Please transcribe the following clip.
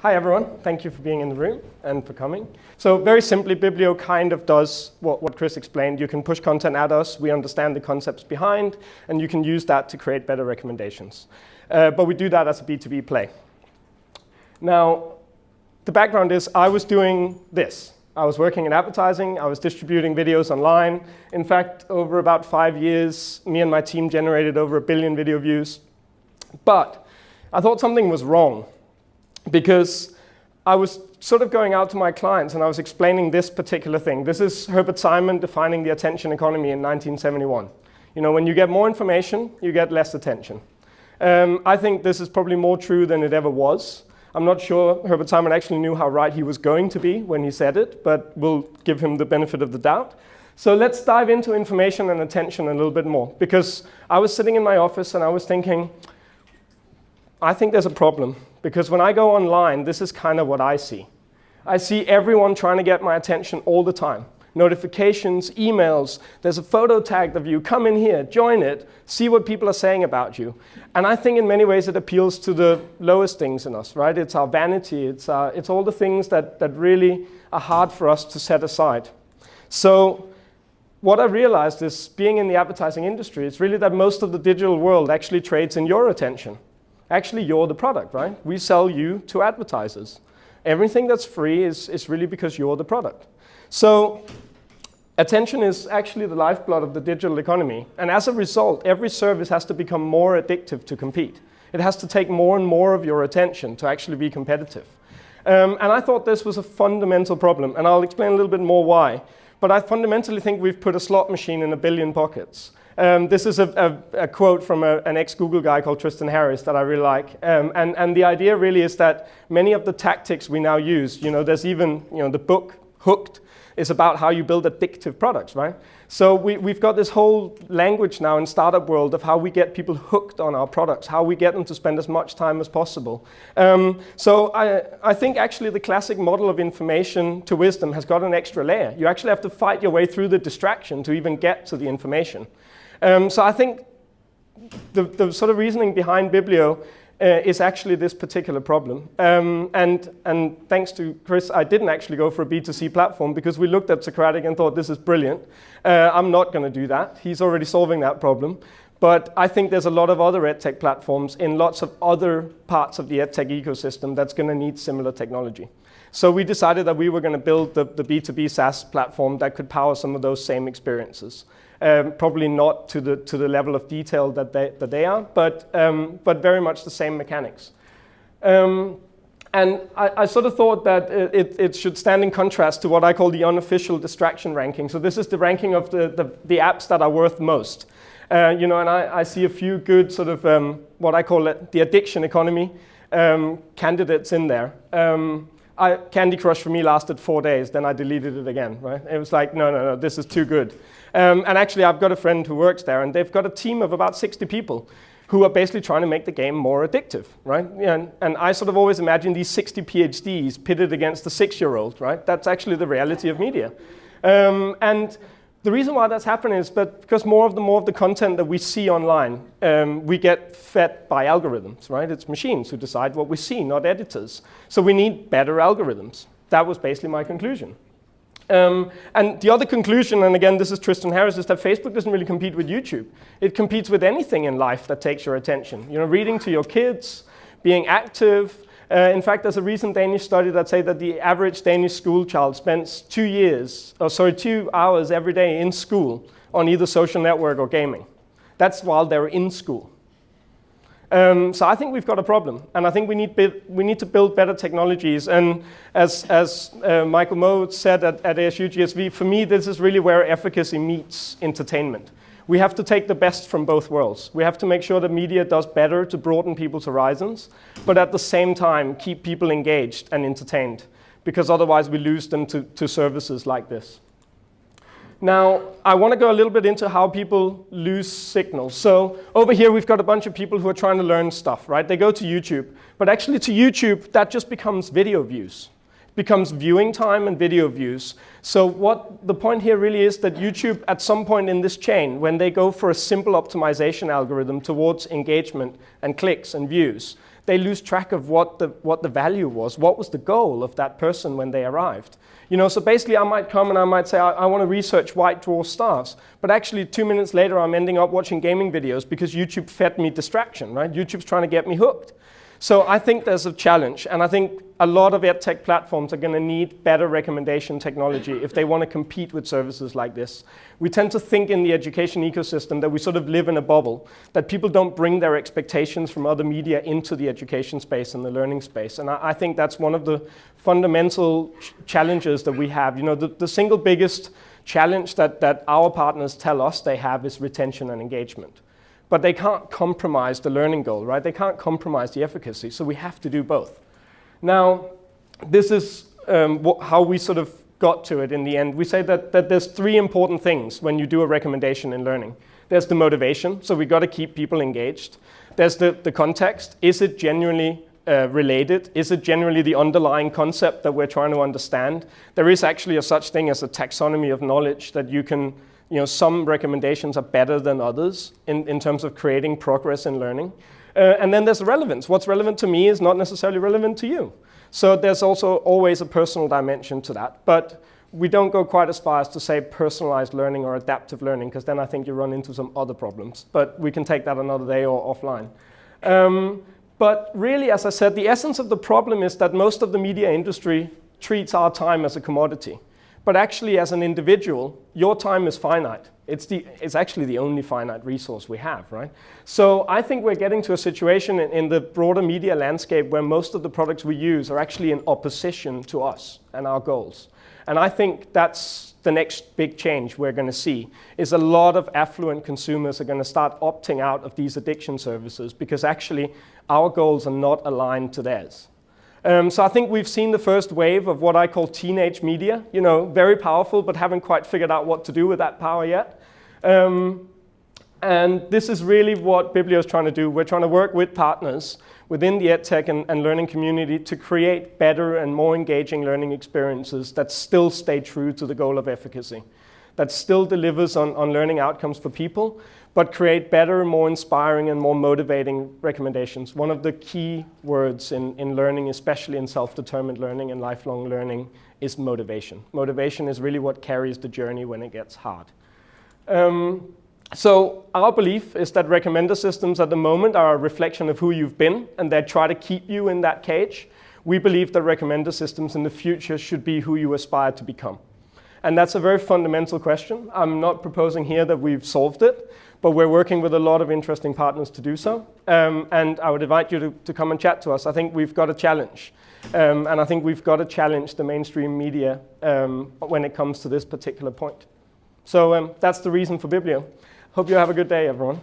Hi everyone, thank you for being in the room and for coming. So very simply, Bibblio kind of does what Chris explained. You can push content at us, we understand the concepts behind, and you can use that to create better recommendations. But we do that as a B2B play. Now, the background is I was doing this. I was working in advertising, I was distributing videos online. In fact, over about 5 years, me and my team generated over 1 billion video views. But I thought something was wrong, because I was sort of going out to my clients and I was explaining this particular thing. This is Herbert Simon defining the attention economy in 1971. You know, when you get more information, you get less attention. I think this is probably more true than it ever was. I'm not sure Herbert Simon actually knew how right he was going to be when he said it, but we'll give him the benefit of the doubt. So let's dive into information and attention a little bit more, because I was sitting in my office and I was thinking, I think there's a problem, because when I go online, this is kind of what I see. I see everyone trying to get my attention all the time. Notifications, emails, there's a photo tagged of you, come in here, join it, see what people are saying about you. And I think in many ways it appeals to the lowest things in us, right? It's our vanity, it's all the things that really are hard for us to set aside. So what I realized is, being in the advertising industry, it's really that most of the digital world actually trades in your attention. Actually, you're the product, right? We sell you to advertisers. Everything that's free is really because you're the product. So attention is actually the lifeblood of the digital economy. And as a result, every service has to become more addictive to compete. It has to take more and more of your attention to actually be competitive. And I thought this was a fundamental problem. And I'll explain a little bit more why. But I fundamentally think we've put a slot machine in 1 billion pockets. This is a quote from an ex-Google guy called Tristan Harris that I really like. And the idea really is that many of the tactics we now use, there's even, the book Hooked is about how you build addictive products, right? So we've got this whole language now in startup world of how we get people hooked on our products, how we get them to spend as much time as possible. So I think actually the classic model of information to wisdom has got an extra layer. You actually have to fight your way through the distraction to even get to the information. So I think the sort of reasoning behind Bibblio is actually this particular problem. And thanks to Chris, I didn't actually go for a B2C platform, because we looked at Socratic and thought, this is brilliant. I'm not going to do that. He's already solving that problem. But I think there's a lot of other EdTech platforms in lots of other parts of the EdTech ecosystem that's going to need similar technology. So we decided that we were going to build the B2B SaaS platform that could power some of those same experiences. Probably not to the level of detail that they are, but very much the same mechanics. And I sort of thought that it should stand in contrast to what I call the unofficial distraction ranking. So this is the ranking of the apps that are worth most. And I see a few good sort of what I call the addiction economy candidates in there. Candy Crush for me lasted 4 days, then I deleted it again, right? It was like, no, this is too good. And actually, I've got a friend who works there, and they've got a team of about 60 people who are basically trying to make the game more addictive, right? And I sort of always imagine these 60 PhDs pitted against a 6-year-old, right? That's actually the reality of media. And the reason why that's happening is because more of the content that we see online, we get fed by algorithms, right? It's machines who decide what we see, not editors. So we need better algorithms. That was basically my conclusion. And the other conclusion, and again, this is Tristan Harris, is that Facebook doesn't really compete with YouTube. It competes with anything in life that takes your attention. Reading to your kids, being active. In fact, there's a recent Danish study that say that the average Danish school child spends 2 hours every day in school on either social network or gaming. That's while they're in school. So I think we've got a problem, and I think we need to build better technologies. And as Michael Moe said at ASU GSV, for me, this is really where efficacy meets entertainment. We have to take the best from both worlds. We have to make sure that media does better to broaden people's horizons, but at the same time, keep people engaged and entertained, because otherwise we lose them to services like this. Now, I want to go a little bit into how people lose signals. So over here, we've got a bunch of people who are trying to learn stuff, right? They go to YouTube, but actually to YouTube, that just becomes video views. It becomes viewing time and video views. So what the point here really is that YouTube, at some point in this chain, when they go for a simple optimization algorithm towards engagement and clicks and views, they lose track of what the value was, what was the goal of that person when they arrived. So basically I might come and I might say, I want to research white dwarf stars, but actually 2 minutes later I'm ending up watching gaming videos because YouTube fed me distraction, right? YouTube's trying to get me hooked. So I think there's a challenge, and I think a lot of EdTech platforms are going to need better recommendation technology if they want to compete with services like this. We tend to think in the education ecosystem that we sort of live in a bubble, that people don't bring their expectations from other media into the education space and the learning space. And I think that's one of the fundamental challenges that we have. The single biggest challenge that our partners tell us they have is retention and engagement. But they can't compromise the learning goal, right? They can't compromise the efficacy, so we have to do both. Now, this is how we sort of got to it in the end. We say that there's 3 important things when you do a recommendation in learning. There's the motivation, so we've got to keep people engaged. There's the context. Is it genuinely related? Is it generally the underlying concept that we're trying to understand? There is actually a such thing as a taxonomy of knowledge that you can, some recommendations are better than others in terms of creating progress in learning. And then there's relevance. What's relevant to me is not necessarily relevant to you. So there's also always a personal dimension to that. But we don't go quite as far as to say personalized learning or adaptive learning, because then I think you run into some other problems. But we can take that another day or offline. But really, as I said, the essence of the problem is that most of the media industry treats our time as a commodity. But actually, as an individual, your time is finite. It's actually the only finite resource we have, right? So I think we're getting to a situation in the broader media landscape where most of the products we use are actually in opposition to us and our goals. And I think that's the next big change we're going to see, is a lot of affluent consumers are going to start opting out of these addiction services because actually our goals are not aligned to theirs. So I think we've seen the first wave of what I call teenage media, very powerful, but haven't quite figured out what to do with that power yet. And this is really what Bibblio is trying to do. We're trying to work with partners within the EdTech and learning community to create better and more engaging learning experiences that still stay true to the goal of efficacy, that still delivers on learning outcomes for people, but create better, more inspiring, and more motivating recommendations. One of the key words in learning, especially in self-determined learning and lifelong learning, is motivation. Motivation is really what carries the journey when it gets hard. So our belief is that recommender systems at the moment are a reflection of who you've been, and they try to keep you in that cage. We believe that recommender systems in the future should be who you aspire to become. And that's a very fundamental question. I'm not proposing here that we've solved it, but we're working with a lot of interesting partners to do so. And I would invite you to come and chat to us. I think we've got a challenge. And I think we've got to challenge the mainstream media when it comes to this particular point. So that's the reason for Bibblio. Hope you have a good day, everyone.